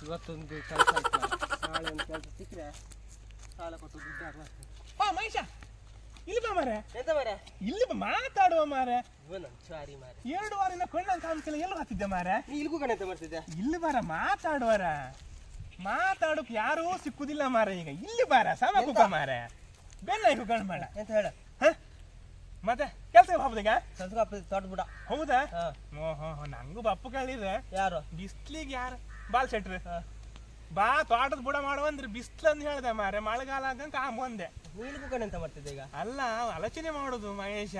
ಇವತ್ತೊಂದು ಕೆಲಸ ಆಯ್ತು, ನಾಳೆ ಒಂದು ಕೆಲಸ ಸಿಕ್ಕರೆ ಸಾಲ ಕೊಟ್ಟು ದುಡ್ಡು ಆಗ್ಲಾಗ್ತದೆ. ಬಾ ಮಹೇಶ, ಇಲ್ಲಿ ಬಾ ಮಾರೆ. ಎಂತ ಮಾರೆ? ಇಲ್ಲಿ ಬಾ, ಮಾತಾಡುವ ಮಾರೆ. ಸಾರಿ ಮಾರೆ, 2 ವಾರದಿಂದ ಕೊಂಡ ಕಾಮಿಸಲ್ಲ ಎಲ್ಲಿ ಹಾಕಿದ್ದೆ ಮಾರೆ? ನೀ ಇಲ್ಗೂ ಕಣೆ ಎಂತ ಮಾಡ್ತಿದ್ದೆ? ಇಲ್ಲಿ ಬಾರ, ಮಾತಾಡುವರ. ಮಾತಾಡೋಕ್ ಯಾರೂ ಸಿಕ್ಕುದಿಲ್ಲ ಮಾರೆ. ಈಗ ಇಲ್ಲಿ ಬಾರ, ಸಮ ಕುಕ್ಕ ಮಾರೆ. ಬೆನ್ನ ಕುಕ್ಕಣ್ಬೇಡ ಎಂತ ಹೇಳ. ಮತ್ತೆ ಕೆಲ್ಸ ಹೋಗ್ಬೋದೀಗ? ತೋಟ ಬಿಡ. ಹೌದಾ? ಓಹೋ, ನಂಗೂ ಬಪ್ಪು ಕೇಳಿದ್ರೆ ಯಾರು ಬಿಸ್ಲಿಗೆ ಯಾರು ಬಾಲ್ ಶೆಟ್ರು ಬಾ ತೋಟದ ಬುಡ ಮಾಡುವಂದ್ರೆ ಬಿಸ್ಲಂದ್ ಹೇಳ್ದೆ ಮಾರೆ. ಮಳೆಗಾಲ ಆಗಂಕ ಬಂದೆ. ನೀಲ್ಗೂ ಕಣೆ ಎಂತ ಮಾಡ್ತಿದ್ದೆ ಈಗ? ಅಲ್ಲ, ಆಲೋಚನೆ ಮಾಡುದು ಮಹೇಶ.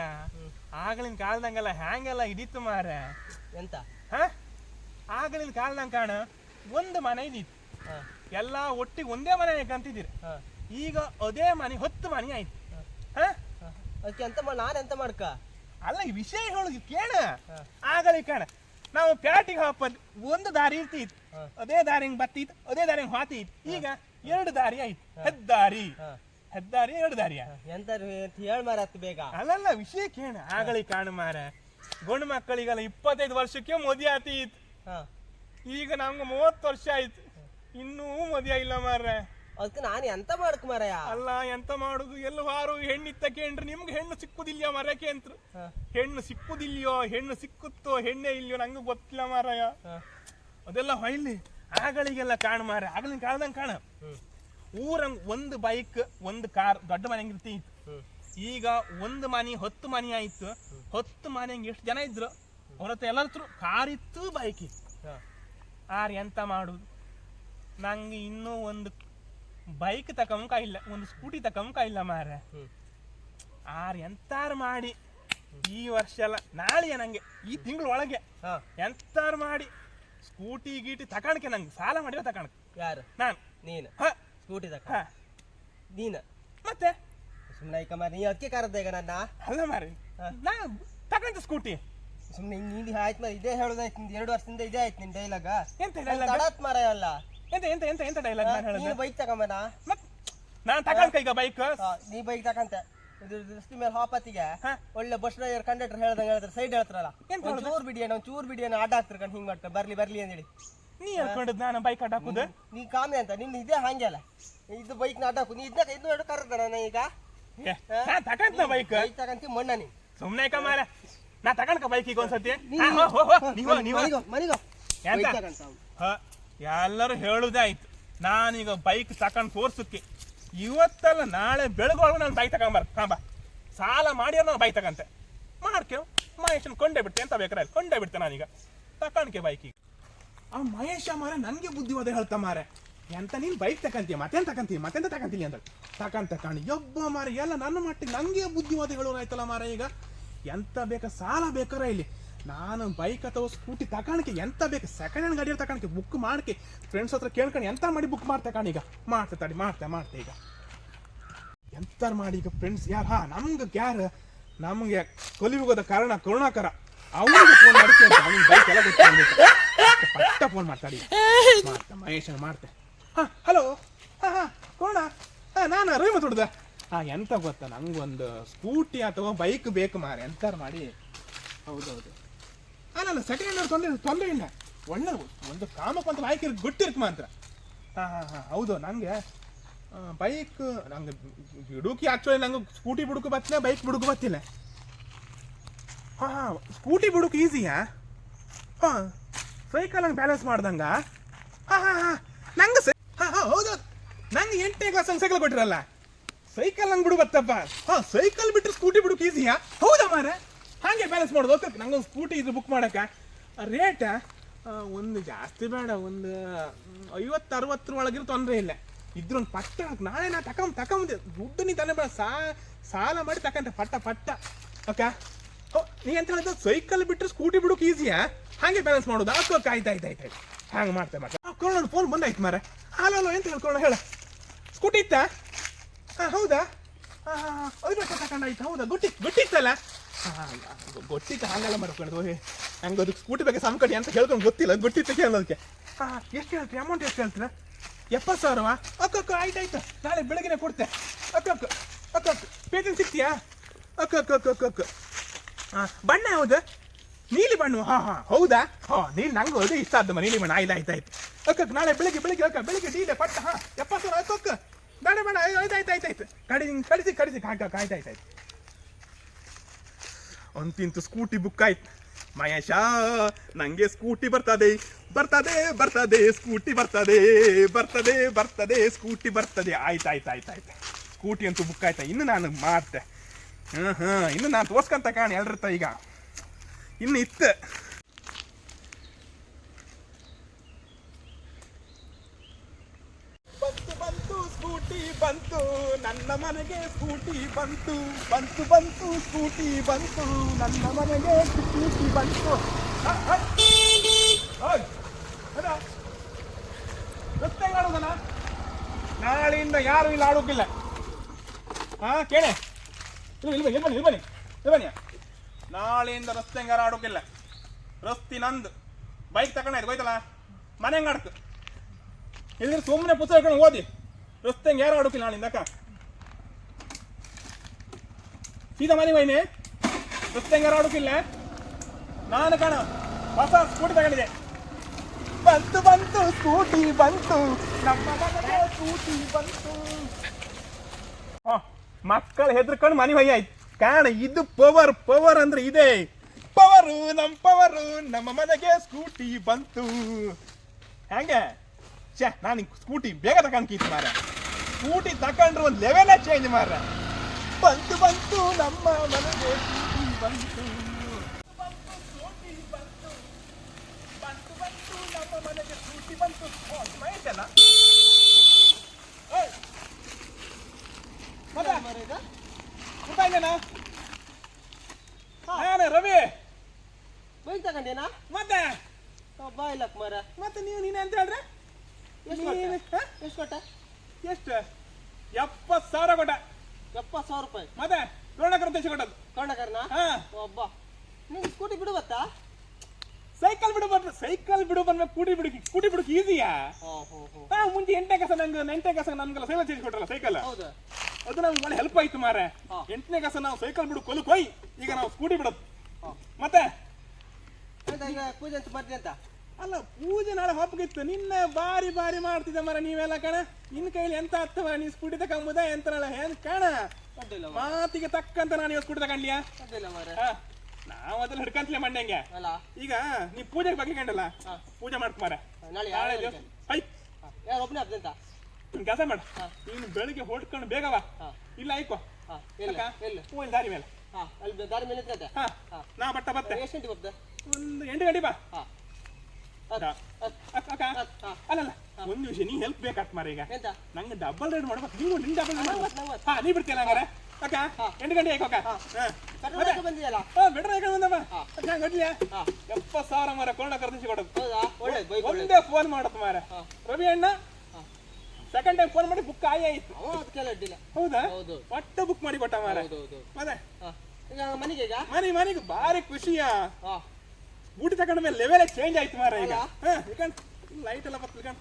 ಆಗಳಿನ ಕಾಲದಂಗೆಲ್ಲ ಹ್ಯಾಂಗೆಲ್ಲ ಹಿಡಿತು ಮಾರೆ. ಎಂತ ಆಗಳಿನ ಕಾಲದಂಗ ಕಾಣ ಒಂದು ಮನೆ ಇದ್ದಿತ್ತು, ಎಲ್ಲ ಒಟ್ಟಿಗೆ ಒಂದೇ ಮನೆ ಕಂತಿದ್ದೀರಿ. ಈಗ ಅದೇ ಮನೆ 10 ಮನೆ ಆಯ್ತು. ಅದಕ್ಕೆ ಎಂತ ನಾನು ಎಂತ ಮಾಡ್ಕ? ಅಲ್ಲ, ಈ ವಿಷಯ ಹೇಳುದು ಕೇಳ. ಆಗಲಿ ಕಾಣ, ನಾವು ಪ್ಯಾಟಿಗೆ ಹಾಪದ್ ಒಂದು ದಾರಿ ಇರ್ತಿತ್ತು, ಅದೇ ದಾರಿ ಹಿಂಗ್ ಬತ್ತಿತ್ತು, ಅದೇ ದಾರಿ ಹಿಂಗ್ ಹಾತಿತ್ತು. ಈಗ 2 ದಾರಿ ಆಯ್ತು. ಹೆದ್ದಾರಿ 2 ದಾರಿಯ ಎಂತ ಹೇಳ್ ಮಾರ ಬೇಗ. ಅಲ್ಲಲ್ಲ, ವಿಷಯ ಕೇಳ. ಆಗಲಿ ಕಾಣ ಮಾರ, ಗಂಡು ಮಕ್ಕಳಿಗೆಲ್ಲ 25 ವರ್ಷಕ್ಕೆ ಮದುವೆ ಆತೀತ್. ಈಗ ನಮ್ಗೆ 30 ವರ್ಷ ಆಯ್ತು, ಇನ್ನೂ ಮದುವೆ ಇಲ್ಲ ಮಾರ್ರೆ. ಅದಕ್ಕೆ ನಾನು ಎಂತ ಮಾಡಕ್ ಮಾರಯ್ಯ? ಅಲ್ಲ, ಎಂತ ಮಾಡುದು? ಎಲ್ಲವಾರು ಹೆಣ್ಣಿತ್ತ ಕೇಂದ್ರ ನಿಮ್ಗೆ ಹೆಣ್ಣು ಸಿಕ್ಕುದಿಲ್ಲ ಮರಕ್ಕೆ ಅಂತ. ಹೆಣ್ಣು ಸಿಕ್ಕುದಿಲ್ಯೋ, ಹೆಣ್ಣು ಸಿಕ್ಕುತ್ತೋ, ಹೆಣ್ಣೆ ಇಲ್ಯೋ ನಂಗೆ ಗೊತ್ತಿಲ್ಲ ಮಾರಾಯ. ಅದೆಲ್ಲ ಹೊಯ್ಲಿ ಆಗಳಿಗೆಲ್ಲ ಕಾಣ ಮಾರ. ಆಗಲಿನ ಕಾಳ್ದಂಗೆ ಕಾಣ, ಊರಂಗ್ ಒಂದು ಬೈಕ್ ಒಂದು ಕಾರ್ ದೊಡ್ಡ ಮನೆ ಇರ್ತಿ. ಈಗ ಒಂದು ಮನೆ 10 ಮನೆ ಆಯ್ತು. 10 ಮನೆಗೆ ಎಷ್ಟು ಜನ ಇದ್ರು? ಅವ್ರ ಹತ್ರ ಎಲ್ಲರ ಕಾರ್ ಇತ್ತು, ಬೈಕ್ ಇತ್ತು. ಎಂತ ಮಾಡುದು? ನಂಗೆ ಇನ್ನೂ ಒಂದು ಬೈಕ್ ತಕೊಂಕ ಇಲ್ಲ, ಒಂದು ಸ್ಕೂಟಿ ತಕೊಂಕ ಇಲ್ಲ ಮಾರೆ. ಎಂತಾರು ಮಾಡಿ ಈ ವರ್ಷ ಅಲ್ಲ, ನಾಳೆ ನಂಗೆ ಈ ತಿಂಗಳ ಒಳಗೆ ಎಂತಾರು ಮಾಡಿ ಸ್ಕೂಟಿ ಗೀಟಿ ತಕಣಕ್ಕೆ. ನಂಗೆ ಸಾಲ ಮಾಡಿರೋ ತಕಣಕ್ಕೆ. ಯಾರು? ನಾನು. ನೀನು ಸ್ಕೂಟಿ ತಕ? ನೀನು ಮತ್ತೆ ಸುಮ್ಮನೆ ಈಗ ಮಾರಿ, ನೀ ಅದಕ್ಕೆ ಕರೆದ ಈಗ ನನ್ನ? ಅಲ್ಲ ಮಾರಿ, ನಾ ತಕೊಂಡ ಸ್ಕೂಟಿ ಸುಮ್ಮನೆ ನೀನು ಆಯ್ತು ಮಾರಿ. ಇದೇ ಹೇಳೋದಾಯ್ತು, 2 ವರ್ಷದಿಂದ ಇದೇ ಆಯ್ತು ನಿನ್ ಡೈಲಾಗ. ಎಂತ ಡೈಲಾಗ್? ತಡಾತ್ ಮಾರ ಅಲ್ಲ. ಎಂತ ಎಂತ ಎಂತ ಎಂತ ಡೈಲಾಗ್ ನಾನು ಹೇಳೋದು? ನೀನು ಬೈಕ್ ತಗೊಂಬನ. ನಾನು ತಕೊಂಡ್ಕ ಈಗ ಬೈಕ್. ನೀ ಬೈಕ್ ತಕಂತೆ ಇದು ದೃಷ್ಟಿ ಮೇಲೆ ಹಾಪತ್ತಿಗೆ ಒಳ್ಳೆ ಬಸ್ ಡ್ರೈವರ್ ಕಂಡಕ್ಟರ್ ಹೇಳ್ದಂಗೆ ಹೇಳ್ತಾರೆ, ಸೈಡ್ ಹೇಳ್ತಾರಲ್ಲ, ಚೂರ್ ಬಿಡಿಯನ್ನ ಅಡ್ಡ ಹಾಕ್ತಾರೆ ಕಣ್, ಹಿಂಗ್ ಮಾಡ್ತಾರೆ ಬರ್ಲಿ ಬರ್ಲಿ ಅಂತೇಳಿ. ನೀ ಹೇಳ್ಕೊಂಡದ್ ನಾನು ಬೈಕ್ ಅಡ್ಡ ಹಾಕುದು? ನೀ ಕಾಮೆ ಅಂತ ನಿನ್ನ ಇದೇ ಹಂಗೆ ಅಲ್ಲ, ಇದು ಬೈಕ್ ನ ಅಡ್ಡ ಹಾಕು. ನೀ ಇದನ್ನ ಇದು ಕರೆದ ನಾನು ಈಗ ತಕಂತ ಬೈಕ್ ಬೈಕ್ ತಕಂತಿ ಮಣ್ಣ. ನೀ ಸುಮ್ನೆ ಮಾರ, ನಾ ತಕಂಡ್ಕ ಬೈಕ್ ಈಗ ಒಂದ್ಸತಿ ಮನಿಗೋ. ಎಲ್ಲರೂ ಹೇಳುದಾಯ್ತು, ನಾನೀಗ ಬೈಕ್ ತಕೊಂಡ್ ತೋರ್ಸಕ್ಕೆ. ಇವತ್ತಲ್ಲ ನಾಳೆ ಬೆಳಗೊಳಗೆ ನಾನು ಬೈಕ್ ತಗೊಂಬ ಸಾಲ ಮಾಡಿ ನಾನು ಬೈಕ್ ತಗಂತೆ ಮಾಡ್ಕೆ. ಮಹೇಶನ್ ಕೊಂಡೇ ಬಿಡ್ತೆ, ಎಂತ ಬೇಕಾರೆ ಕೊಂಡೇ ಬಿಡ್ತೆ ನಾನೀಗ ತಕೊಂಡ್ಕೆ ಬೈಕಿಗೆ. ಆ ಮಹೇಶ ಮಾರ ನನಗೆ ಬುದ್ಧಿವಾದ ಹೇಳ್ತಾ ಮಾರೆ. ಎಂತ ನೀನು ಬೈಕ್ ತಕಂತೀಯ, ಮತ್ತೆಂತ ತಕಂತೀನಿ ಅಂತ ತಕಂಡು ಯಬ್ಬ ಮಾರ, ಎಲ್ಲ ನನ್ನ ಮಟ್ಟಿಗೆ ನನಗೆ ಬುದ್ಧಿವಾದ ಹೇಳೋರಾಯ್ತಲ್ಲ ಮಾರ. ಈಗ ಎಂತ ಬೇಕಾ ಸಾಲ ಬೇಕಾರ ಇಲ್ಲಿ ನಾನು ಬೈಕ್ ಅಥವಾ ಸ್ಕೂಟಿ ತಕಾಣಕ್ಕೆ, ಎಂತ ಬೇಕು ಸೆಕೆಂಡ್ ಹ್ಯಾಂಡ್ ಗಾಡಿಯಲ್ಲಿ ತಕಾಣಕ್ಕೆ ಬುಕ್ ಮಾಡಕ್ಕೆ ಫ್ರೆಂಡ್ಸ್ ಹತ್ರ ಕೇಳ್ಕೊಂಡು ಎಂತ ಮಾಡಿ ಬುಕ್ ಮಾಡ್ತೆ ಕಾಣ. ಈಗ ಮಾಡ್ತೆ ಈಗ ಎಂತಾರು ಮಾಡಿ ಈಗ ಫ್ರೆಂಡ್ಸ್ ಯಾರು ನಮ್ಗೆ ಕೊಲಿಯುಗದ ಕಾರಣ ಕರುಣಾಕರ ಅವನಿಗೆ ಫೋನ್ ಮಾಡ್ತೀನಿ ಅಂತ. ಅವನಿಗೆ ಬೈಕ್ ಎಲ್ಲ ಪಟ್ಟ ಫೋನ್ ಮಾತಾಡಿ ಮಹೇಶನ್ ಮಾಡ್ತೆ. ಹಲೋ, ಕರುಣ, ನಾನು ರವಿ ಮಾತಾಡುದ. ಎಂತ ಗೊತ್ತಾ, ನಂಗೊಂದು ಸ್ಕೂಟಿ ಅಥವಾ ಬೈಕ್ ಬೇಕು ಮಾರೆ, ಎಂತಾರು ಮಾಡಿ. ಹೌದೌದು, ಅಲ್ಲ ಸೆಕೆಂಡ್ ಹ್ಯಾಂಡ್ ತೊಂದರೆ ಇಲ್ಲ, ಒಳ್ಳೆ ಒಂದು ಕಾಮಕ್ಕೆ ಅಂತ ಆಯ್ಕೆ ಗೊತ್ತಿರ್ಕ ಮಾತ್ರ. ಹೌದು, ನಂಗೆ ಬೈಕ್ ನಂಗೆ ಬಿಡುಕಿ ಆಕ್ಚುಲಿ ನಂಗೆ ಸ್ಕೂಟಿ ಬಿಡುಕು ಬತ್ತಿಲ್ಲ, ಬೈಕ್ ಬಿಡುಕು ಬತ್ತಿಲ್ಲ. ಸ್ಕೂಟಿ ಬಿಡುಕು ಈಸಿಯಾ? ಸೈಕಲ್ ಹಂಗೆ ಬ್ಯಾಲೆನ್ಸ್ ಮಾಡ್ದಂಗ. ನಂಗೆ ಹೌದು, ನಂಗೆ 8ನೇ ಕ್ಲಾಸ್ ಹಂಗೆ ಸೈಕಲ್ ಕೊಟ್ಟಿರಲ್ಲ, ಸೈಕಲ್ ನಂಗೆ ಬಿಡು ಬತ್ತಪ್ಪ. ಸೈಕಲ್ ಬಿಟ್ಟರೆ ಸ್ಕೂಟಿ ಬಿಡುಕು ಈಸಿಯಾ? ಹೌದಾ ಮಾರೆ, ಹಾಗೆ ಬ್ಯಾಲೆನ್ಸ್ ಮಾಡೋದು. ಓಕೆ, ನಂಗೊಂದು ಸ್ಕೂಟಿ ಇದು ಬುಕ್ ಮಾಡಕ್ಕ. ರೇಟ್ ಒಂದು ಜಾಸ್ತಿ ಬೇಡ, ಒಂದು 50-60 ಒಳಗಿರೋ ತೊಂದರೆ ಇಲ್ಲ. ಇದ್ರೊಂದು ಪಟ್ಟ ನಾಳೆ ನಾ ತಕೊಂಬಂದೆ ದುಡ್ಡು. ನೀ ತಾನೇ ಬೇಡ, ಸಾಲ ಮಾಡಿ ತಕೊಂಡೆ ಪಟ್ಟ. ಓಕೆ, ನೀ ಎಂತ ಹೇಳಿದ ಸೈಕಲ್ ಬಿಟ್ಟರೆ ಸ್ಕೂಟಿ ಬಿಡೋಕೆ ಈಸಿಯಾ? ಹಾಗೆ ಬ್ಯಾಲೆನ್ಸ್ ಮಾಡೋದು. ಓಕೆ, ಆಯ್ತು ಹಾಗೆ ಮಾಡ್ತೆ. ಕೊಡೋಣ, ಫೋನ್ ಬಂದಾಯ್ತು ಮಾರೆ. ಹಲೋ, ಎಂತ ಹೇಳ್ಕೊಳ್ಳೋಣ ಹೇಳ. ಸ್ಕೂಟಿ ಇತ್ತಾ? ಹೌದಾ? 5 ವರ್ಷ ತಕೊಂಡಾಯ್ತು. ಹೌದಾ? ಗೊತ್ತಿತ್ತಲ್ಲ? ಗೊತ್ತಿತ್ತು, ಹಂಗೆಲ್ಲ ಮಾಡ್ಕೊಂಡು ಹಂಗೆ ಅದಕ್ಕೆ ಸ್ಕೂಟಿ ಬಗ್ಗೆ ಸಂಕಟಿ ಅಂತ ಹೇಳ್ಕೊಂಡು ಗೊತ್ತಿಲ್ಲ, ಗೊತ್ತಿತ್ತು ಕೇಳೋದಕ್ಕೆ. ಎಷ್ಟು ಹೇಳ್ತೀರಿ? ಅಮೌಂಟ್ ಎಷ್ಟು ಹೇಳ್ತೀರಾ? 70,000? ಓಕೆ, ಆಯ್ತಾಯ್ತು, ನಾಳೆ ಬೆಳಗ್ಗೆ ಕೊಡ್ತೆ. ಓಕೆ, ಪೇಟೆಂಟ್ ಸಿಗ್ತೀಯಾ? ಓಕೆ. ಬಣ್ಣ ಯಾವುದು? ನೀಲಿ ಬಣ್ಣ? ಹೌದಾ? ನೀನು ನಂಗೆ ಅದು ಇಷ್ಟ ಆದ್ದಮ್ಮ ನೀಲಿ ಬಣ್ಣ. ಆಯ್ತಾಯ್ತು. ಅಕ್ಕ ನಾಳೆ ಬೆಳಿಗ್ಗೆ ಬೆಳಿಗ್ಗೆ ಅಕ್ಕ ಬೆಳಿಗ್ಗೆ ಡೀಲೆ ಪಟ್ಟ ಹಾ 70,000 ಆಯ್ತು ಅಕ್ಕ ಬೇಡ ಬೇಡ ಆಯ್ತು ಕಡಿಸಿ ಆಯ್ತಾಯ್ತು ಅಂತಿಂತು ಸ್ಕೂಟಿ ಬುಕ್ ಆಯ್ತು ಮಹೇಶ ನಂಗೆ ಸ್ಕೂಟಿ ಬರ್ತದೆ ಸ್ಕೂಟಿ ಬರ್ತದೆ ಸ್ಕೂಟಿ ಬರ್ತದೆ ಆಯ್ತು ಸ್ಕೂಟಿ ಅಂತೂ ಬುಕ್ ಆಯ್ತಾ ಇನ್ನು ನಾನು ಮಾಡ್ತೆ ಇನ್ನು ನಾನು ತೋರ್ಸ್ಕಂತ ಕಾಣ ಎಲ್ರತ್ತ ಈಗ ಇನ್ನು ಇತ್ತು ಬಂತು ಸ್ಕೂಟಿ ಬಂತು ನನ್ನ ಮನೆಗೆ ಸ್ಕೂಟಿ ಬಂತು ಸ್ಕೂಟಿ ಬಂತು ನನ್ನ ಮನೆಗೆ ಸ್ಕೂಟಿ ಬಂತು ರಸ್ತೆ ಆಡೋದನ ನಾಳೆಯಿಂದ ಯಾರು ಇಲ್ಲಿ ಆಡೋಕಿಲ್ಲ ಕೇಳೆ ಬನ್ನಿ ನಾಳೆಯಿಂದ ರಸ್ತೆ ಹೆಂಗಾರ ಆಡೋಕಿಲ್ಲ ರಸ್ತೆ ನಂದು ಬೈಕ್ ತಗೊಂಡಾಯ್ತು ಹೋಯ್ತಲ್ಲ ಮನೆ ಹೆಂಗ ಆಡ್ತು ಇಲ್ಲಿ ಸುಮ್ಮನೆ ಪುಸ್ತಕ ಹಿಡ್ಕೊಂಡು ಓದಿ ರಸ್ತೆ ಹೆಂಗೆ ಯಾರು ಆಡೋಕಿಲ್ಲ ನಾಳಿಂದ ಅಕ್ಕ ಸೀದಾ ಮನೆ ಬೈನೆ ರಸ್ತೆ ಹೆಂಗಾರ ಆಡೋಕಿಲ್ಲ ನಾನು ಕಾಣ ಹೊಸ ಸ್ಕೂಟಿ ತಗೊಂಡಿದೆ ಬಂತು ಸ್ಕೂಟಿ ಬಂತು ನಮ್ಮ ಮನೆಗೆ ಸ್ಕೂಟಿ ಬಂತು ಮಕ್ಕಳು ಹೆದರ್ಕೊಂಡು ಮನೆ ಹೊಯ್ಯ ಆಯ್ತು ಕಾಣ ಇದು ಪವರ್ ಅಂದ್ರೆ ಇದೆ ಪವರು ನಮ್ಮ ಮನೆಗೆ ಸ್ಕೂಟಿ ಬಂತು ಹೆಂಗೆ ನಾನು ಸ್ಕೂಟಿ ಬೇಗ ತಗೊಂಡ್ಕೀತು ಮಾರ ಸ್ಕೂಟಿ ತಕೊಂಡ್ರೆ ಒಂದು ಲೆವೆಲೇ ಚೇಂಜ್ ಮಾರ ಬಂತು ನಮ್ಮ ಮನೆಗೆ ಸ್ಕೂಟಿ ಬಂತು ನಮ್ಮ ಮನೆಗೆ ಸ್ಕೂಟಿ ಬಂತು ಮೈತಲ್ಲ ರವಿ ಬೈಕ್ ತಗೊಂಡೇನಾ ಮತ್ತೆ ಬಾಯ್ಲಕ್ ಮರ ಮತ್ತೆ ನೀನೇ ಅಂತ ಹೇಳ್ರೆ ಎಷ್ಟು ಕೊಟ್ಟ ಎಷ್ಟು 70,000 ಕೊಟ್ಟ 70,000 ರೂಪಾಯಿ ಮತ್ತೆ ರೋಣಕರ ದೇಶ ಕೊಟ್ಟದ್ದು ಕೊಂಡಕರ್ನ ಒಬ್ಬ ನಿಂಗೆ ಸ್ಕೂಟಿ ಬಿಡು ಗೊತ್ತಾ ಸೈಕಲ್ ಬಿಡು ಬಂದ್ಮೇಲೆ ಸ್ಕೂಟಿ ಬಿಡಕ್ ಈಸಿಯಾ ಮುಂಚೆ 8ನೇ ಕಸ ನನ್ಗೆಲ್ಲ ಸೈಕಲ್ ಚೇಂಜ್ ಕೊಟ್ರಲ್ಲ ಸೈಕಲ್ ಅದು ನಮ್ಗೆ ಒಳ್ಳೆ ಹೆಲ್ಪ್ ಆಯ್ತು ಮಾರೆ 8ನೇ ಕಸ ನಾವು ಸೈಕಲ್ ಬಿಡು ಕೊಲಕ್ ಹೋಯ್ ಈಗ ನಾವು ಸ್ಕೂಟಿ ಬಿಡೋದು ಮತ್ತೆ ಈಗ ಪೂಜೆ ಅಂತ ಬರ್ತೀನಿ ಅಂತ ಅಲ್ಲ ಪೂಜೆ ನಾಳೆ ಹೊಪ್ಪಗಿತ್ತು ನಿನ್ನ ಬಾರಿ ಮಾಡ್ತಿದ್ದೆ ಮರ ನೀವೆಲ್ಲ ಕಣ ನಿನ್ನ ಕೈಲಿ ಎಂತ ಹತ್ತ ಮರ ನೀ ಸ್ಕೂಟಿ ತಗೊಂಬುದ ಎಂತನಲ್ಲ ಏನ್ ಕಣ ಮಾತಿಗೆ ತಕ್ಕಂತ ನಾನು ಸ್ಕೂಟಿ ತಗೊಂಡ್ಲಿಯಾ ನಾವ್ ಅದನ್ನ ಹಿಡ್ಕಂತಲೇ ಮಂಡ್ಯಂಗೆ ಈಗ ನೀ ಪೂಜೆಗೆ ಬಗ್ಗೆ ಕಂಡಲ್ಲ ಪೂಜೆ ಮಾಡ್ಕ ಮಾರ ಒಬ್ಬನೇ ಆಗ್ತಂತ ಕೆಲಸ ಮಾಡ ನೀನು ಬೆಳಿಗ್ಗೆ ಹೊಡ್ಕೊಂಡು ಬೇಗವಾ ಇಲ್ಲ ಆಯ್ಕೋ ದಾರಿ ಮೇಲೆ ದಾರಿ ಮೇಲೆ ನಾ ಬತ್ತೆ ಎಷ್ಟು ಗಂಟೆ ಬರ್ತದೆ ಒಂದು 8 ಗಂಟೆ ಬಾ ಅಲ್ಲಲ್ಲ ಒಂದು ವಿಷಯ ನೀ ಹೆಲ್ಪ್ ಬೇಕಾತ್ ಮಾರ ಈಗ ನಂಗೆ ಡಬಲ್ ರೈಡ್ ಮಾಡ್ಬೇಕು ನೀವು ನಿನ್ ಡಬಲ್ ನೀ ಬಿಡ್ತೀಯ ಹಂಗಾರೆ ಅಕ್ಕ 8 ಗಂಟೆ ಆಯ್ತು ಅಕ್ಕ ಬಂದಿಯಲ್ಲ ಬೆಟ್ರ ಬಂದಮ್ಮ ಗಡ್ಲಿಯಾ 70,000 ಮಾರ ಕೊಂಡ ಕರ್ದಿಸಿ ಕೊಡೋದು ಒಂದೇ ಫೋನ್ ಮಾಡತ್ ಮಾರ ರವಿ ಅಣ್ಣ ಸೆಕೆಂಡ್ ಟೈಮ್ ಫೋನ್ ಮಾಡಿ ಬುಕ್ ಆಯ್ತು ಹೌದಾ ಒಟ್ಟ ಬುಕ್ ಮಾಡಿ ಕೊಟ್ಟ ಮಾರ ಮತ್ತೆ ಮನೆಗೆ ಬಾರಿ ಖುಷಿಯಾ ಊಟಿ ತಗೊಂಡ ಮೇಲೆ ಲೆವೆಲ್ ಚೇಂಜ್ ಆಯ್ತು ಮಾರ ಈಗ ಲೈಟ್ ಎಲ್ಲ ಬರ್ತೈತೆ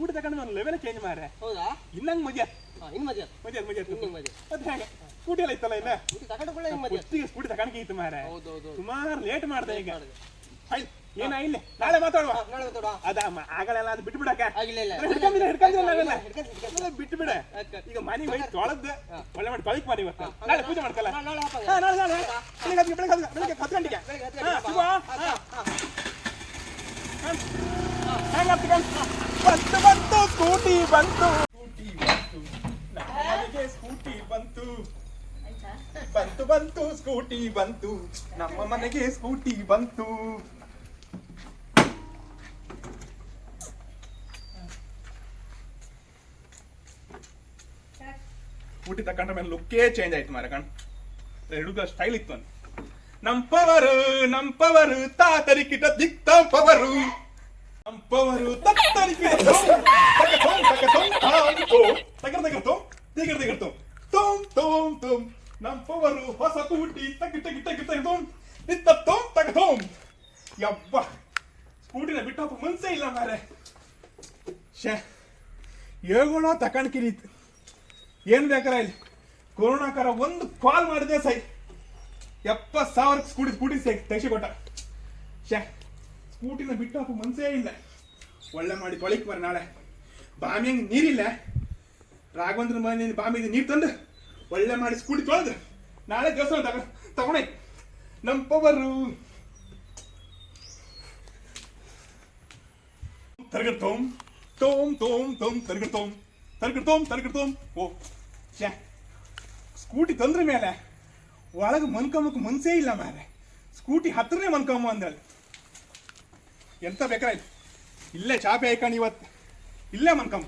ಊಟಿ ತಗೊಂಡ ಮೇಲೆ ಲೆವೆಲ್ ಚೇಂಜ್ ಮಾರ ಇನ್ನಂಗ್ ಮಜಾ ಅದ್ ಹೇಗೆ ಸ್ಕೂಟಿ ಎಲ್ಲ ಇತ್ತಲ್ಲ ಇಲ್ಲ ಸ್ಕೂಟಿ ತಗೊಂಡ್ಕೈತು ಮಾರ ಸುಮಾರು ಲೇಟ್ ಮಾಡ್ದೆ ಈಗ ಏನ ಇಲ್ಲಿ ನಾಳೆ ಮಾತಾಡುವ ಅದ ಆಗಲೆಲ್ಲ ಅದು ಬಿಟ್ಟು ಬಿಡಕ ಬಿಟ್ಟು ಬಿಡ ಈಗ ಮನೆ ಹೋಗಿ ತೊಳೆದ್ ಒಳ್ಳೆ ಮಾಡಿ ತೊಳಿಕ್ ಮಾಡಿ ಇವತ್ತು ನಾಳೆ ಪೂಜೆ ಮಾಡ್ಕಲ್ಲ ಬೆಳಿಗ್ಗೆ 10 ಗಂಟೆಗೆ ಬಂತು ಸ್ಕೂಟಿ ಬಂತು ಸ್ಕೂಟಿ ಬಂತು ನಮ್ಮ ಮನೆಗೆ ಸ್ಕೂಟಿ ಬಂತು ಸ್ಕೂಟಿ ತಕೊಂಡ್ರ ಮೇಲೆ ಲುಕ್ಕೇ ಚೇಂಜ್ ಆಯ್ತು ಮಾರ ಕಣ್ ಹಿಡುಗ ಸ್ಟೈಲ್ ಇತ್ತು ಅಂತ ನಂಪವರು ತಾತರಿಕಿಟ ದಿಕ್ತ ಪವರು ನಂಪವರು ತತ್ತರಿಕಿಟ ನಂಪವರು ಹೊಸ ಕೂಟಿ ಯವ್ವ ಸ್ಕೂಟಿನ ಬಿಟ್ಟು ಮನ್ಸೇ ಇಲ್ಲ ಮಾರೆ ಏಗಳೋ ತಕೊಂಡ್ಕಿರೀತು ಏನ್ ಬೇಕಾರ ಇಲ್ಲಿ ಕೊರೋನಾಕಾರ ಒಂದು ಕಾಲ್ ಮಾಡಿದೆ ಸೈ 70,000 ಸ್ಕೂಟಿ ತೆಗಿಸಿ ಕೊಟ್ಟ ಶೇ ಸ್ಕೂಟಿನ ಬಿಟ್ಟು ಹಾಕೋ ಮನ್ಸೇ ಇಲ್ಲ. ಒಳ್ಳೆ ಮಾಡಿ ತೊಳಿಕ್ ಬರ ನಾಳೆ. ಬಾಮಿಯಂಗೆ ನೀರಿಲ್ಲ, ರಾಘವೇಂದ್ರ ಮನೆ ಬಾಮಿಗೆ ನೀರು ತಂದು ಒಳ್ಳೆ ಮಾಡಿ ಸ್ಕೂಟಿ ತೊಳೆದು ನಾಳೆ ದೇವಸ್ಥಾನ ತಗೊಂಡೆ ನಮ್ಮ ಪವರು ತರ್ಗಡ್ತೋಮ್ ತೋಮ್ ತೋಮ್ ತೋಮ್ ತರ್ಗಡ್ತೋಮ್ ತರ್ಗಡ್ತೋಮ್ ತರ್ಗಡ್ತೋಮ್. ಓ ಶೇ ಸ್ಕೂಟಿ ತಂದ್ರ ಮೇಲೆ ಒಳಗೆ ಮನ್ಕೊಂಬಕ್ಕೆ ಮನ್ಸೇ ಇಲ್ಲ ಮಾರೆ. ಸ್ಕೂಟಿ ಹತ್ರನೇ ಮನ್ಕೊಂಬ ಅಂದಳು. ಎಂತ ಬೇಕಾಯ್ತು ಇಲ್ಲೇ ಚಾಪೆ ಹಾಕೊಂಡು ಇವತ್ತು ಇಲ್ಲೇ ಮನ್ಕೊಂಬ.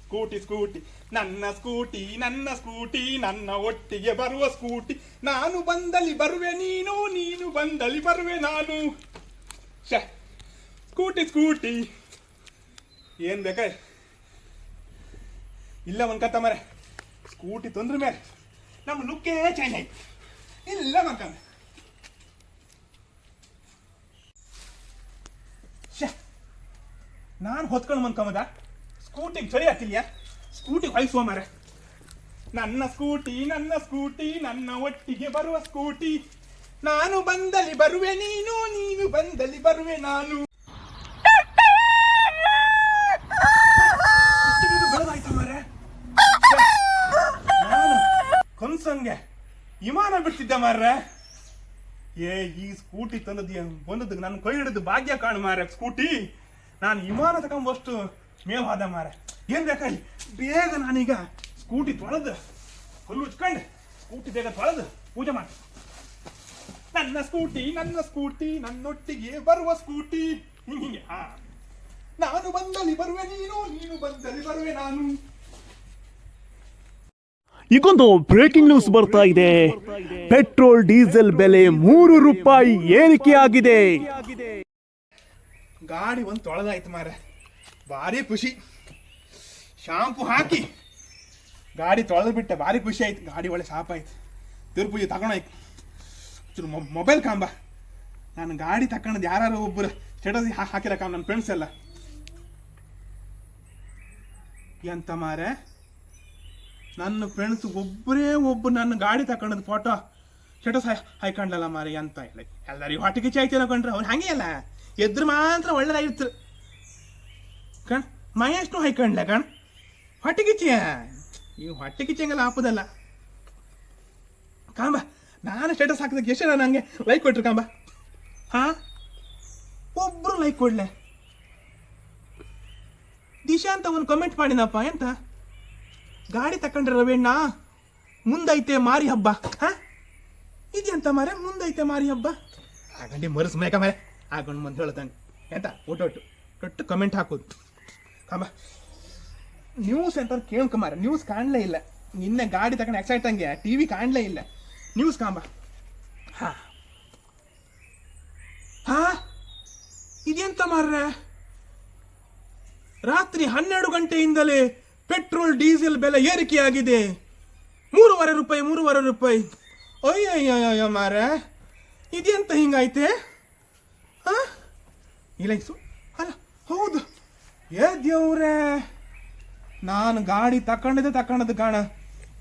ಸ್ಕೂಟಿ ಸ್ಕೂಟಿ ನನ್ನ ಸ್ಕೂಟಿ ನನ್ನ ಸ್ಕೂಟಿ ನನ್ನ ಒಟ್ಟಿಗೆ ಬರುವ ಸ್ಕೂಟಿ, ನಾನು ಬಂದಲ್ಲಿ ಬರುವೆ ನೀನು, ನೀನು ಬಂದಲ್ಲಿ ಬರುವೆ ನಾನು. ಶೇ ಸ್ಕೂಟಿ ಸ್ಕೂಟಿ ಏನ್ ಬೇಕಾ ಇಲ್ಲ ಮನ್ಕಂತ ಮರೆ. ಸ್ಕೂಟಿ ತೊಂದ್ರೆ ಮೇಲೆ ನಮ್ಮ ಲುಕ್ಕೇ ಚೇಂಜ್ ಆಯ್ತು. ಇಲ್ಲ ಮನ್ಕಂದ ಶೇ ನಾನು ಹೊತ್ಕೊಂಡು ಮನ್ಕೊಂಬದ ಸ್ಕೂಟಿಗೆ ಚಳಿ ಹಾಕಿಲ್ಯಾ? ಸ್ಕೂಟಿಗೆ ಹೊಯ್ಸುವ ಮಾರೆ. ನನ್ನ ಸ್ಕೂಟಿ ನನ್ನ ಸ್ಕೂಟಿ ನನ್ನ ಒಟ್ಟಿಗೆ ಬರುವ ಸ್ಕೂಟಿ, ನಾನು ಬಂದಲ್ಲಿ ಬರುವೆ ನೀನು, ನೀನು ಬಂದಲ್ಲಿ ಬರುವೆ ನಾನು. ಬೆಳಗಾಯ್ತ ಮಾರೆ. ನಾನು ಕನ್ಸಂಗೆ ವಿಮಾನ ಬಿಡ್ತಿದ್ದೆ ಮಾರ್ರೆ. ಈ ಸ್ಕೂಟಿ ಬಂದದ್ದು ನನ್ನ ಕೈ ಹಿಡಿದು ಭಾಗ್ಯ ಕಾಣು ಮಾರ. ಸ್ಕೂಟಿ ನಾನು ವಿಮಾನ ತಗೊಂಬಷ್ಟು ಮೇವ್ ಆದ ಮಾರ. ಏನ್ ಬೇಕಾಗಿ ಬೇಗ ನಾನೀಗ ಸ್ಕೂಟಿ ತೊಳೆದು ಹುಲ್ಲು ಉಚ್ಕೊಂಡು ಸ್ಕೂಟಿ ಬೇಗ ತೊಳೆದು ಪೂಜೆ ಮಾಡಿ. ನನ್ನ ಸ್ಕೂಟಿ ನನ್ನೊಟ್ಟಿಗೆ ಬರುವ ಸ್ಕೂಟಿ, ಹಿಂಗೆ ನಾನು ಬಂದಲ್ಲಿ ಬರುವೆ ನೀನು, ನೀನು ಬಂದಲ್ಲಿ ಬರುವೆ ನಾನು. ಈಗೊಂದು ಬ್ರೇಕಿಂಗ್ ನ್ಯೂಸ್ ಬರ್ತಾ ಇದೆ. ಪೆಟ್ರೋಲ್ ಡೀಸೆಲ್ ಬೆಲೆ 3 ರೂಪಾಯಿ ಏರಿಕೆಯಾಗಿದೆ. ಗಾಡಿ ಒಂದು ತೊಳೆದಾಯ್ತು ಮಾರ, ಭಾರಿ ಖುಷಿ. ಶಾಂಪು ಹಾಕಿ ಗಾಡಿ ತೊಳೆದು ಬಿಟ್ಟೆ, ಭಾರಿ ಖುಷಿ ಆಯ್ತು. ಗಾಡಿ ಒಳ್ಳೆ ಶಾಪ್ ಆಯ್ತು, ತಿರುಪೂಜೆ ತಗೊಂಡಾಯ್ತು. ಮೊಬೈಲ್ ಕಾಂಬ ನಾನು ಗಾಡಿ ತಕೊಂಡದ್ದು ಯಾರು ಒಬ್ಬರು ಸ್ಟೇಟಸ್ ಹಾಕಿರಕ ನನ್ನ ಫ್ರೆಂಡ್ಸ್ ಎಲ್ಲ. ಎಂತ ಮಾರೆ ನನ್ನ ಫ್ರೆಂಡ್ಸ್ ಒಬ್ಬರು ನನ್ನ ಗಾಡಿ ತಕೊಂಡದ್ದು ಫೋಟೋ ಸ್ಟೇಟಸ್ ಹಾಕೊಂಡಲ್ಲ ಮಾರೆ. ಎಂತ ಹೇಳಿ ಎಲ್ಲರಿಗೂ ಹೊಟ್ಟೆ ಆಯ್ತು ಅನ್ಕೊಂಡ್ರೆ ಅವ್ರು ಹಂಗೆ ಅಲ್ಲ, ಎದ್ರು ಮಾತ್ರ ಒಳ್ಳೆದಾಗಿರ್ತರು ಕಣ್. ಮಹೇಶ್ನು ಹಾಕೊಂಡ್ಲ ಕಣ್ ಹೊಟ್ಟೆ ಕಿಚ್ಚಿಯ. ಈ ಹೊಟ್ಟೆ ಕಿಚ್ಚಂಗೆಲ್ಲ ಹಾಪುದಲ್ಲ ಕಾಂಬ. ನಾನು ಸ್ಟೇಟಸ್ ಹಾಕಿದಕ್ಕೆ ಎಷ್ಟು ನಂಗೆ ಲೈಕ್ ಕೊಟ್ರು ಕಾಂಬ. ಒಬ್ರು ಲೈಕ್ ಕೊಡ್ಲೆ. ದಿಶಾ ಅಂತ ಒಂದು ಕಮೆಂಟ್ ಮಾಡಿನಪ್ಪ, ಎಂತ ಗಾಡಿ ತಕೊಂಡ್ರೆ ರವೇಣ್ಣ ಮುಂದೈತೆ ಮಾರಿ ಹಬ್ಬ. ಇದೆಂತ ಮಾರೆ ಮುಂದೈತೆ ಮಾರಿ ಹಬ್ಬ? ಆಗಂಡಿ ಮರಸ್ ಮೇಕ ಮಾರೆ ಆಗೊಂಡು ಮಂದ್ ಹೇಳ್ದಂಗೆ ಎಂತ ಒಟ್ಟು ಕಮೆಂಟ್ ಹಾಕೋದು ಕಾಂಬ. ನ್ಯೂಸ್ ಅಂತ ಕೇಳ್ಕೊಂಬಾರ, ನ್ಯೂಸ್ ಕಾಣಲೇ ಇಲ್ಲ. ನಿನ್ನೆ ಗಾಡಿ ತಗೊಂಡು ಎಕ್ಸೈಟ್ ಹಂಗೆ ಟಿವಿ ಕಾಣಲೇ ಇಲ್ಲ. ನ್ಯೂಸ್ ಕಾಂಬ. ಇದೆಂತ ಮಾರ್ರೆ, ರಾತ್ರಿ 12 ಗಂಟೆಯಿಂದಲೇ ಪೆಟ್ರೋಲ್ ಡೀಸೆಲ್ ಬೆಲೆ ಏರಿಕೆಯಾಗಿದೆ. 3.5 ರೂಪಾಯಿ. ಅಯ್ಯಯ್ಯಯ್ಯ ಮಾರ್ರೆ, ಇದೆಂತ ಹಿಂಗಾಯ್ತೆ? ಇಲ್ಲ ಅಲ್ಲ ಹೌದು. ದೇವ್ರೆ, ನಾನು ಗಾಡಿ ತಕೊಂಡದ್ದು ಕಾಣ.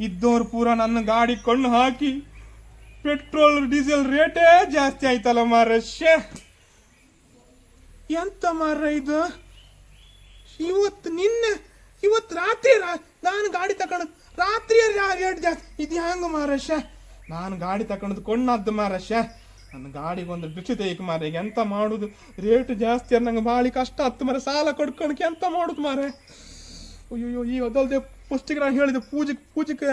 ಇದ್ದವ್ರು ಪೂರ ನನ್ನ ಗಾಡಿ ಕಣ್ಣು ಹಾಕಿ ಪೆಟ್ರೋಲ್ ಡೀಸೆಲ್ ರೇಟೇ ಜಾಸ್ತಿ ಆಯ್ತಲ್ಲ ಮಾರ್ರೆ. ಎಂತ ಮಾರ್ರೆ ಇದು? ಇವತ್ತು ರಾತ್ರಿ ನಾನು ಗಾಡಿ ತಕೊಂಡದ್ದು ರಾತ್ರಿ ರೇಟ್ ಜಾಸ್ತಿ. ಇದು ಹ್ಯಾಂಗ ಮಾರಶ್ಯ? ನಾನು ಗಾಡಿ ತಕೊಂಡದ್ದು ಕೊಂಡದ್ದು ಮಾರಶ್ಯ. ನನ್ನ ಗಾಡಿಗೆ ಒಂದು ಭಿಕ್ಷೆ ತೆಗಿಕ್ ಮಾರ. ಈಗ ಎಂತ ಮಾಡುದು? ರೇಟ್ ಜಾಸ್ತಿ ನಂಗೆ ಭಾಳ ಕಷ್ಟ ಹತ್ತು ಮಾರ. ಸಾಲ ಕೊಡ್ಕೊಳಕ್ಕೆ ಎಂತ ಮಾಡುದು ಮಾರೆ? ಅಯ್ಯೋ, ಈ ಅದಲ್ದೆ ಪುಷ್ಟಿಗೆ ನಾನು ಹೇಳಿದೆ ಪೂಜೆಗೆ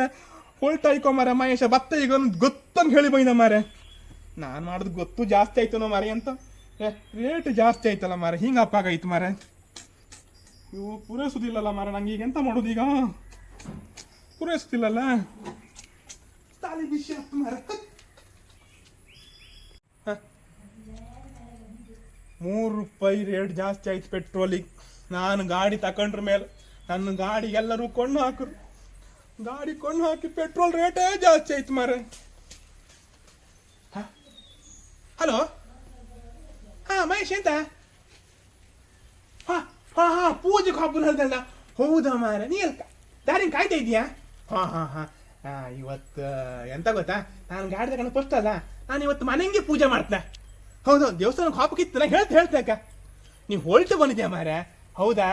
ಹೊಲ್ಟಾಯ್ಕೊ ಮಾರ ಮಹೇಶ ಭತ್ತ ಈಗ ಗೊತ್ತಂಗೆ ಹೇಳಿ ಬೈದ ಮಾರೆ. ನಾನು ಮಾಡೋದು ಗೊತ್ತು ಜಾಸ್ತಿ ಆಯ್ತನೋ ಮಾರೆ. ಅಂತ ರೇಟ್ ಜಾಸ್ತಿ ಆಯ್ತಲ್ಲ ಮಾರೆ, ಹಿಂಗೆ ಅಪ್ಪಾಗಾಯ್ತು ಮಾರೆ. ಇವು ಪೂರೈಸುದಿಲ್ಲಲ್ಲ ಮಾರ. ನಂಗೆ ಈಗ ಎಂತ ಮಾಡೋದು? ಈಗ ಪೂರೈಸುತ್ತಿಲ್ಲಲ್ಲ, ತಾಲಿ ಬಿಸಿ ಆಯ್ತು ಮಾರ. 3 ರೂಪಾಯಿ ರೇಟ್ ಜಾಸ್ತಿ ಆಯ್ತು ಪೆಟ್ರೋಲಿಗೆ. ನಾನು ಗಾಡಿ ತಕೊಂಡ್ರ ಮೇಲೆ ನನ್ನ ಗಾಡಿ ಎಲ್ಲರೂ ಕೊಂಡು ಹಾಕರು. ಗಾಡಿ ಕೊಂಡು ಹಾಕಿ ಪೆಟ್ರೋಲ್ ರೇಟೇ ಜಾಸ್ತಿ ಆಯ್ತು ಮಾರೆ. ಹಲೋ, ಮಹೇಶ್ ಎಂತ? ಪೂಜೆಗೆ ಹಬ್ಬ ಹೇಳ್ದಲ್ಲ. ಹೌದಾ ಮಾರೆ, ನೀ ದಾರಿನ ಕಾಯ್ತಾ ಇದೀಯಾ? ಇವತ್ತು ಎಂತ ಗೊತ್ತಾ, ನಾನು ಗಾಡಿ ತಗೊಂಡು ಫಸ್ಟ್ ಅಲ್ಲ, ನಾನು ಇವತ್ತು ಮನೆಗೆ ಪೂಜೆ ಮಾಡ್ತೇನೆ. ಹೌದು, ದೇವಸ್ಥಾನಕ್ಕೆ ಹಾಪಕ್ಕಿತ್ತು, ನಾ ಹೇಳ್ತೆ ಅಕ್ಕ. ನೀವು ಹೊಲ್ಟು ಬಂದಿದ್ಯಾ ಮಾರ? ಹೌದಾ,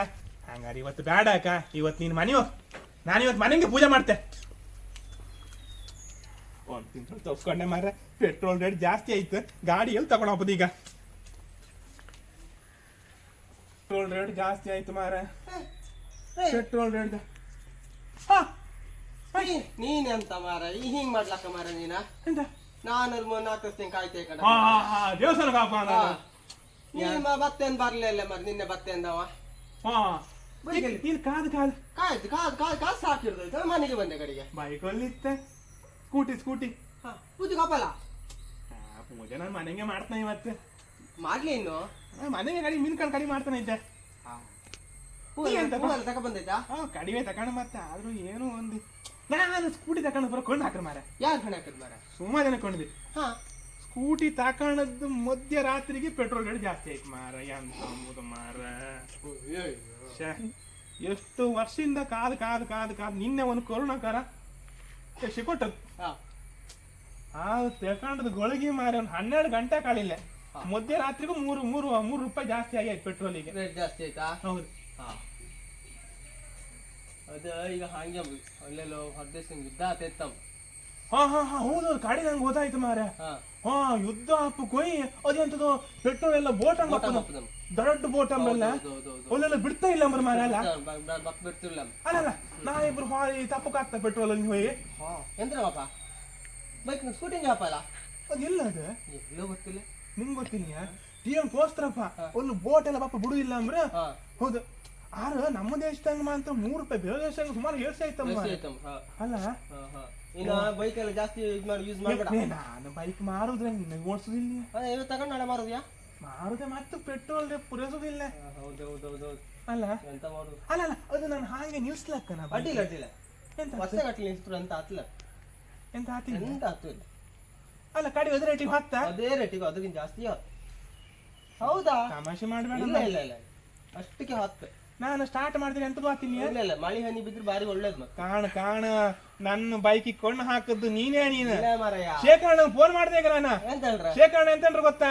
ಹಂಗಾರೆ ಇವತ್ತು ಬೇಡ ಅಕ್ಕ, ಇವತ್ತು ನೀನು ಮನೆ ಹೋಗ್, ನಾನು ಇವತ್ತು ಮನೆಗೆ ಪೂಜೆ ಮಾಡ್ತೆ. ಒಂದು ತಿಂಗಳು ತಪ್ಸ್ಕೊಂಡೆ ಮಾರ, ಪೆಟ್ರೋಲ್ ರೇಟ್ ಜಾಸ್ತಿ ಆಯ್ತು, ಗಾಡಿ ಎಲ್ಲಿ ತಗೊಂಡು ಹೋಗ್ಬೋದು ಈಗ? ಪೆಟ್ರೋಲ್ ರೇಟ್ ಜಾಸ್ತಿ ಆಯ್ತು ಮಾರ, ಪೆಟ್ರೋಲ್ ರೇಟ್. ಹಾ ನೀನ್ ಎಂತ ಮಾರ ಹಿಂಗ್ ಮಾಡ್ಲಕ್ಕ ಮಾರ ನೀನ? ಎಂತ? ನಾನು 4 ವರ್ಷ ಕಾಯ್ತೆ ಕಣ. ದೇವಸ್ಥಾನಕ್ಕೆ ಹಾಕೋಣ. ನೀನ್ ಬತ್ತೇನ್ ಬರ್ಲಿಲ್ಲ ಮರ, ನಿನ್ನೆ ಬತ್ತೇಂದವ. ನೀನು ಕಾದು ಕಾದು ಕಾಯ್ತು ಕಾದ್ ಸಾಕಿರ್ದು ಮನೆಗೆ ಬಂದೆ ಕಡೆಗೆ. ಬೈಕಲ್ಲಿತ್ತೆ, ಸ್ಕೂಟಿ. ಪೂಜೆ ಕಪ್ಪಲ್ಲ ಪೂಜೆ ನಾನು ಮನೆಗೆ ಮಾಡ್ತಾನೆ ಇವತ್ತು. ಮಾಡ್ಲಿ ಇನ್ನು ಮನೆಗೆ ಗಾಡಿ ಮೀನ್ಕೊಂಡು ಕಡಿಮೆ ಮಾಡ್ತಾನೆ ಇದ್ದೆ. ತಕ ಬಂದೈತಾ? ಕಡಿಮೆ ತಗೊಂಡು ಮತ್ತೆ ಆದ್ರೂ ಏನು ಒಂದು ನಾನು ಸ್ಕೂಟಿ ತಗೊಂಡು ಬರೋ ಕೊಂಡು ಹಾಕ್ರ ಮಾರ. ಯಾರು ಕಣ ಹಾಕದ್ ಮಾರ? ಸುಮಾರು ಜನ ಕೊಂಡಿದ್ವಿ. ಸ್ಕೂಟಿ ತಕೊಂಡದ್ದು ಮಧ್ಯರಾತ್ರಿಗೆ ಪೆಟ್ರೋಲ್ ರೇಟ್ ಜಾಸ್ತಿ ಆಯ್ತು ಮಾರ. ಎಂತ ಅಂಬುದು ಮಾರ, ಎಷ್ಟು ವರ್ಷದಿಂದ ಕಾದು ನಿನ್ನೆ ಒಂದು ಕೊರೋನಾಕಾರ ಕೊಟ್ಟದ್ದು ಆ ತಕೊಂಡದ್ದು ಗೊಳಗಿ ಮಾರಿ ಒಂದು 12 ಗಂಟೆ ಕಾಲಿಲ್ಲ. ಮಧ್ಯರಾತ್ರಿಗೂ ಮೂರು ರೂಪಾಯಿ ಜಾಸ್ತಿ ಆಗೈತೆ ಪೆಟ್ರೋಲಿಗೆ. ರೇಟ್ ಜಾಸ್ತಿ ಆಯ್ತಾ? ಹೌದು. ಅದ ಈಗ ಹಂಗೆ ಅಲ್ಲೆಲ್ಲೋ ಹೊರದೇಶ ಯುದ್ಧ ಆತೈತಮ್. ಹೌದು, ಗಾಡಿ ನಂಗೆ ಗೊತ್ತಾಯ್ತು ಮಾರ. ಯುದ್ಧ ಹಬ್ಬಕ್ಕೋಯ್ ಅದೆಂತದು ಪೆಟ್ರೋಲ್ ಎಲ್ಲ ಬೋಟ್ ದೊಡ್ಡ ಬೋಟ್ ಅಂಬಲ್ಲ ಅಲ್ಲೆಲ್ಲ ಬಿಡ್ತಾ ಇಲ್ಲ ಮರ ಮಾರ. ಅಲ್ಲ ನಾ ಇಬ್ರು ಹಾರಿ ತಪ್ಪಕ್ಕಾಗ್ತ ಪೆಟ್ರೋಲ್ ಅಲ್ಲಿ ಹೋಗಿ ಎಂದ್ರ ಪಾಪ ಬೈಕ್ ಸ್ಕೂಟಿಂಗ್ ಹಾಪಲ್ಲ ಅದೆಲ್ಲ ಅದು ಎಲ್ಲೋ ಗೊತ್ತಿಲ್ಲ. ನಿಮ್ಗೆ ಗೊತ್ತಿಲ್ಲ, ಟಿಎಂ ತೋರಿಸ್ತಾರಪ್ಪ ಒಂದು ಬೋಟ್ ಎಲ್ಲ ಪಾಪ ಬಿಡುದಿಲ್ಲ ಅಂದ್ರ. ಹೌದು, ಆರ ನಮ್ಮ ದೇಶದಂಗ ಮಾತ್ರ 3 ರೂಪಾಯಿ, ಬೇರೆ ದೇಶದಾಗ ಸುಮಾರು 7 ಆಯ್ತಮ್ಮ. ಅಲ್ಲ ಇನ್ನ ಬೈಕ್ ಎಲ್ಲ ಜಾಸ್ತಿ ಯೂಸ್ ಮಾಡ್ಬೇಡ. ನಾನು ಬೈಕ್ ಮಾರುದ್ರೆ ಓಡಿಸೋದಿಲ್ಲ, ಇವತ್ತು ತಗೊಂಡು ನಾಳೆ ಮಾರುದ್ಯಾ? ಮಾರುದೆ ಮತ್ತೆ ಪೆಟ್ರೋಲ್ ಪೂರೈಸೋದಿಲ್ಲ. ಹೌದು ಅಲ್ಲ ಎಂತ ಮಾಡುದು? ಅಲ್ಲ ಅದು ನಾನು ಹಾಗೆ ನಿಲ್ಸ್ಲಕ್ಕ ಅಡ್ಡಿಲ್ಲ ಎಂತ ವರ್ಷ ಗಟ್ಟಲೆ ನಿಲ್ಸ್ರು ಅಂತ ಆತ್ಲ ಎಂತ ಆತಿಲ್ಲ ಎಂತ ಆಗ್ತಿಲ್ಲ. ಅಲ್ಲ ಕಡಿ ಅದೇ ರೇಟಿಗೆ ಹೊತ್ತ ಅದೇ ರೇಟಿಗೆ ಅದಕ್ಕಿಂತ ಜಾಸ್ತಿ ಹೌದಾ? ತಮಾಷೆ ಮಾಡ್ಬೇಡ. ಇಲ್ಲ ಅಷ್ಟಕ್ಕೆ ಹೊತ್ತು ನಾನು ಸ್ಟಾರ್ಟ್ ಮಾಡ್ತೀನಿ ಅಂತ ಗೊತ್ತಿಲ್ಲ. ಇಲ್ಲ ಮಳಿ ಹನಿ ಬಿದ್ರೆ ಬಾರಿ ಒಳ್ಳೇದ್ ಮತ್ತೆ. ಕಾಣ ನನ್ನ ಬೈಕಿಗೆ ಕೊಂಡು ಹಾಕದ್ದು ನೀನೇ. ನೀನು ಮರಯ್ಯ ಶೇಖರಣ್ಣ ಫೋನ್ ಮಾಡ್ದೆ ನಾನು. ಎಂತ ಹೇಳ್ರ? ಶೇಖರಣ್ಣ ಎಂತಂದ್ರ ಗೊತ್ತಾ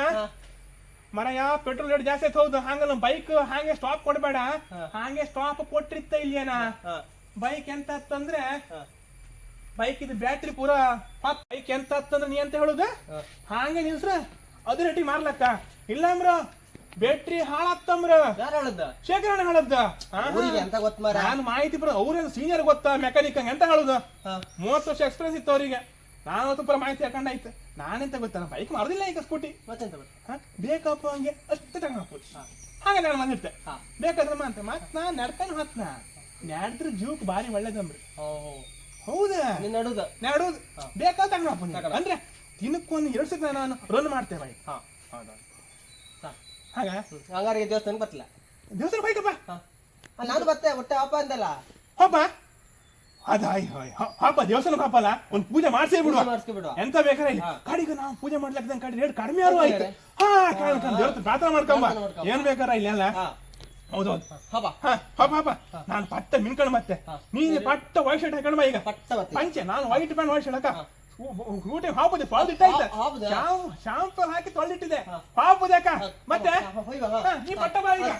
ಮರಯ್ಯ, ಪೆಟ್ರೋಲ್ ರೇಟ್ ಜಾಸ್ತಿ ಹೌದು, ಹಂಗಲ್ಲ ಬೈಕ್ ಹಾಗೆ ಸ್ಟಾಪ್ ಕೊಡ್ಬೇಡ. ಹಾಗೆ ಸ್ಟಾಪ್ ಕೊಟ್ಟಿರ್ತ ಇಲ್ಲೇನ ಬೈಕ್ ಎಂತ ಅಂತಂದ್ರೆ ಬೈಕ್ ಇದು ಬ್ಯಾಟ್ರಿ ಪೂರಾ ಬೈಕ್ ಎಂತ ಅಂತಂದ್ರೆ ನೀ ಅಂತ ಹೇಳುದ ಹಾಗೆ ನಿಲ್ಸ್ರ ಅದೇ ರೇಟಿಗೆ ಮಾರ್ಲಕ್ಕ. ಇಲ್ಲ ಅಂಬ್ರ ಬ್ಯಾಟ್ರಿ ಹಾಳಾಗ್ತಂಬ್ರ. ಯಾರು ಹೇಳದ್ದ? ಶೇಖರಣ್ಣ ಹೇಳದ್ದ. ಎಂತ ಗೊತ್ತ ಮಾರ? ನಾನು ಮಾಹಿತಿ ಬರೋ ಅವ್ರೇನು ಸೀನಿಯರ್ ಗೊತ್ತಾ ಮೆಕ್ಯಾನಿಕ್ ಎಂತ ಹೇಳುದು. 30 ವರ್ಷ ಎಕ್ಸ್ಪೀರಿಯನ್ಸ್ ಇತ್ತು ಅವ್ರಿಗೆ. ನಾನು ಪೂರ ಮಾಹಿತಿ ಹಾಕೊಂಡಾಯ್ತು. ನಾನೆಂತ ಗೊತ್ತಾ, ಬೈಕ್ ಮಾರುದಿಲ್ಲ ಈಗ ಸ್ಕೂಟಿ. ಮತ್ತೆಂತ ಬೇಕಪ್ಪ ಹಂಗೆ ಅಷ್ಟು ತಗೊಂಡು ಹಾಗೆ ನಾನು ಬಂದಿರ್ತೆ ಬೇಕಾದ್ರೆ ಮಾತ್ರ ಮತ್ ನಾನ್ ನಡ್ತಾನೆ ಹತ್ನ ನಡ್ದ್ರ ಜೀವಕ್ಕೆ ಭಾರಿ ಒಳ್ಳೇದಂಬ್ರಿ. ಹೌದಾ? ನಡುದು ಬೇಕಾದ್ರೆ ತಗೊಂಡು ಅಂದ್ರೆ ದಿನಕ್ಕೊಂದು 2 ಸಲ ನಾನು ರನ್ ಮಾಡ್ತೇವೆ ಬೈಕ್. ಹಾಗ ಹಂಗಾರಿಗೆ ದೇವಸ್ಥಾನ ಬತ್ತಲ್ಲ? ದೇವಸ್ಥಾನ ಬೈಕಪ್ಪ ನಾನು ಬತ್ತೆ ಹೊಟ್ಟೆ ಹಬ್ಬ ಅಂದಲ್ಲ. ಹಬ್ಬ ಅದಾಯ್ ಹಬ್ಬ ದೇವಸ್ಥಾನಕ್ಕೆ ಹಬ್ಬಲ್ಲ, ಒಂದು ಪೂಜೆ ಮಾಡಿಸೇ ಬಿಡುವ. ಎಂತ ಬೇಕಾರೆ ಇಲ್ಲಿ ಕಡಿಗೆ ನಾವು ಪೂಜೆ ಮಾಡ್ಲಿಕ್ಕೆ ಕಡಿ ರೇಟ್ ಕಡಿಮೆ ಯಾರು ಆಯ್ತು. ದೇವಸ್ಥಾನ ಪ್ರಾರ್ಥನೆ ಮಾಡ್ಕೊಂಬ ಏನ್ ಬೇಕಾರ ಇಲ್ಲಿ ಅಲ್ಲ. ಹೌದೌದು ಹಬ್ಬ ನಾನು ಪಟ್ಟ ಮಿನ್ಕೊಂಡು ಮತ್ತೆ ನೀನು ಪಟ್ಟ ವೈಟ್ ಶರ್ಟ್ ಹಾಕೊಂಡ್ ಬಾ. ಈಗ ಪಂಚೆ ನಾನು ವೈಟ್ ಪ್ಯಾಂಟ್ ವೈಟ್ ಶರ್ಟ್ ಹಾಕ ಊಟ ಹಾಪುದೆ ತೊಳೆದಿಟ್ಟಾಯ್ತ ಶಾಂಪಲ್ ಹಾಕಿ ತೊಳೆದಿಟ್ಟಿದೆ ಹಾಪುದಕ್ಕ ಮತ್ತೆ ನೀ ಪಟ್ಟ ಬಾ ಈಗ.